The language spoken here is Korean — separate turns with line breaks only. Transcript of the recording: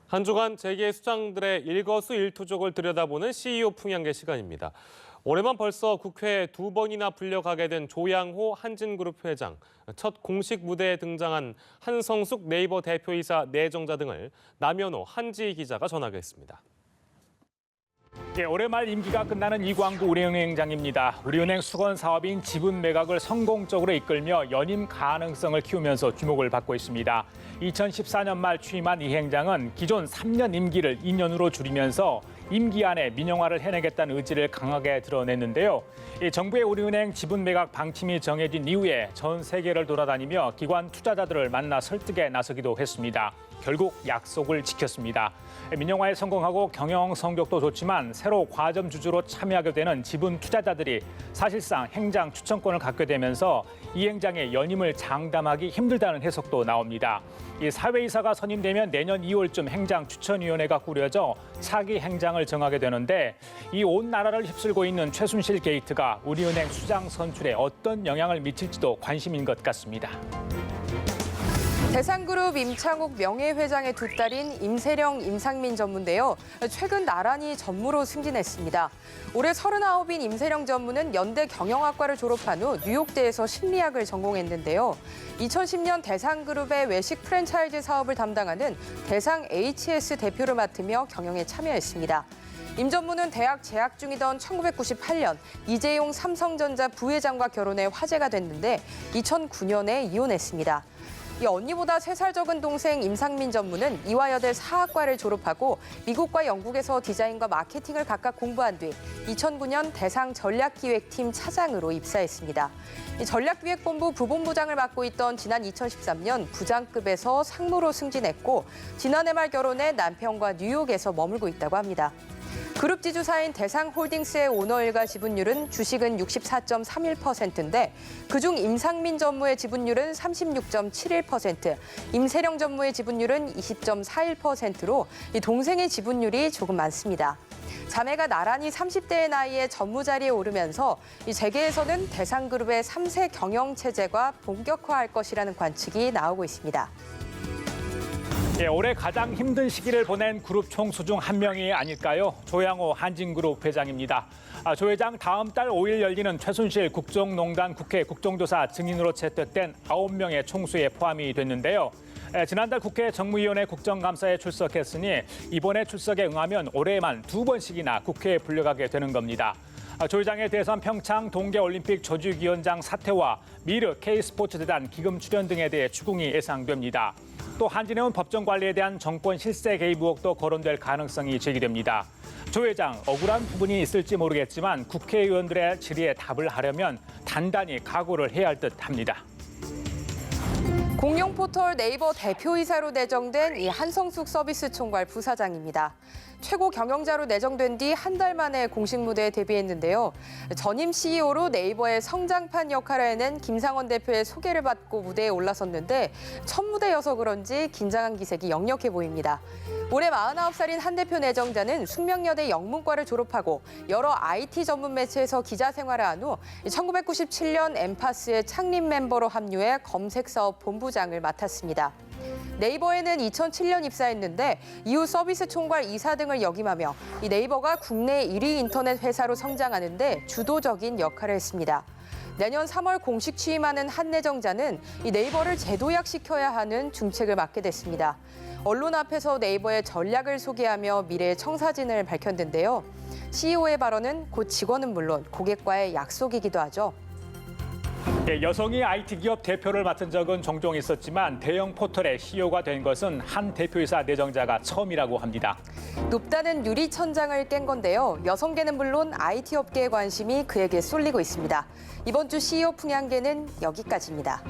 한 주간 재계 수장들의 일거수일투족을 들여다보는 CEO 풍향계 시간입니다. 올해만 벌써 국회에 2번이나 불려가게 된 조양호 한진그룹 회장, 첫 공식 무대에 등장한 한성숙 네이버 대표이사 내정자 등을 남현호 한지희 기자가 전하겠습니다.
올해 말 임기가 끝나는 이광구 우리은행장입니다. 우리은행 수건 사업인 지분 매각을 성공적으로 이끌며 연임 가능성을 키우면서 주목을 받고 있습니다. 2014년 말 취임한 이 행장은 기존 3년 임기를 2년으로 줄이면서 임기 안에 민영화를 해내겠다는 의지를 강하게 드러냈는데요. 정부의 우리은행 지분 매각 방침이 정해진 이후에 전 세계를 돌아다니며 기관 투자자들을 만나 설득에 나서기도 했습니다. 결국 약속을 지켰습니다. 민영화에 성공하고 경영 성적도 좋지만 새로 과점 주주로 참여하게 되는 지분 투자자들이 사실상 행장 추천권을 갖게 되면서 이 행장의 연임을 장담하기 힘들다는 해석도 나옵니다. 이 사회이사가 선임되면 내년 2월쯤 행장 추천위원회가 꾸려져 차기 행장을 정하게 되는데 이 온 나라를 휩쓸고 있는 최순실 게이트가 우리은행 수장 선출에 어떤 영향을 미칠지도 관심인 것 같습니다.
대상그룹 임창욱 명예회장의 두 딸인 임세령, 임상민 전무인데요. 최근 나란히 전무로 승진했습니다. 올해 39인 임세령 전무는 연대 경영학과를 졸업한 후 뉴욕대에서 심리학을 전공했는데요. 2010년 대상그룹의 외식 프랜차이즈 사업을 담당하는 대상 HS 대표를 맡으며 경영에 참여했습니다. 임 전무는 대학 재학 중이던 1998년 이재용 삼성전자 부회장과 결혼해 화제가 됐는데 2009년에 이혼했습니다. 이 언니보다 3살 적은 동생 임상민 전무는 이화여대 사학과를 졸업하고 미국과 영국에서 디자인과 마케팅을 각각 공부한 뒤 2009년 대상 전략기획팀 차장으로 입사했습니다. 이 전략기획본부 부본부장을 맡고 있던 지난 2013년 부장급에서 상무로 승진했고 지난해 말 결혼해 남편과 뉴욕에서 머물고 있다고 합니다. 그룹 지주사인 대상홀딩스의 오너일가 지분율은 주식은 64.31%인데 그중 임상민 전무의 지분율은 36.71%, 임세령 전무의 지분율은 20.41%로 동생의 지분율이 조금 많습니다. 자매가 나란히 30대의 나이에 전무 자리에 오르면서 이 재계에서는 대상그룹의 3세 경영체제가 본격화할 것이라는 관측이 나오고 있습니다.
올해 가장 힘든 시기를 보낸 그룹 총수 중 한 명이 아닐까요? 조양호 한진그룹 회장입니다. 조 회장 다음 달 5일 열리는 최순실 국정농단 국회 국정조사 증인으로 채택된 9명의 총수에 포함이 됐는데요. 지난달 국회 정무위원회 국정감사에 출석했으니 이번에 출석에 응하면 올해에만 2번씩이나 국회에 불려가게 되는 겁니다. 조 회장에 대해선 평창 동계올림픽 조직위원장 사퇴와 미르 K스포츠재단 기금 출연 등에 대해 추궁이 예상됩니다. 또 한진해운 법정 관리에 대한 정권 실세 개입 의혹도 거론될 가능성이 제기됩니다. 조 회장 억울한 부분이 있을지 모르겠지만 국회의원들의 질의에 답을 하려면 단단히 각오를 해야 할 듯합니다.
공룡 포털 네이버 대표이사로 내정된 이 한성숙 서비스 총괄 부사장입니다. 최고 경영자로 내정된 뒤 한 달 만에 공식 무대에 데뷔했는데요. 전임 CEO로 네이버의 성장판 역할을 해낸 김상원 대표의 소개를 받고 무대에 올라섰는데 첫 무대여서 그런지 긴장한 기색이 역력해 보입니다. 올해 49살인 한 대표 내정자는 숙명여대 영문과를 졸업하고 여러 IT 전문 매체에서 기자 생활을 한 후 1997년 엠파스의 창립 멤버로 합류해 검색사업 본부장을 맡았습니다. 네이버에는 2007년 입사했는데 이후 서비스 총괄 이사 등을 역임하며 이 네이버가 국내 1위 인터넷 회사로 성장하는데 주도적인 역할을 했습니다. 내년 3월 공식 취임하는 한 내정자는 이 네이버를 재도약시켜야 하는 중책을 맡게 됐습니다. 언론 앞에서 네이버의 전략을 소개하며 미래의 청사진을 밝혔는데요. CEO의 발언은 곧 직원은 물론 고객과의 약속이기도 하죠.
여성이 IT 기업 대표를 맡은 적은 종종 있었지만 대형 포털의 CEO가 된 것은 한 대표이사 내정자가 처음이라고 합니다.
높다는 유리천장을 깬 건데요. 여성계는 물론 IT 업계의 관심이 그에게 쏠리고 있습니다. 이번 주 CEO 풍향계는 여기까지입니다.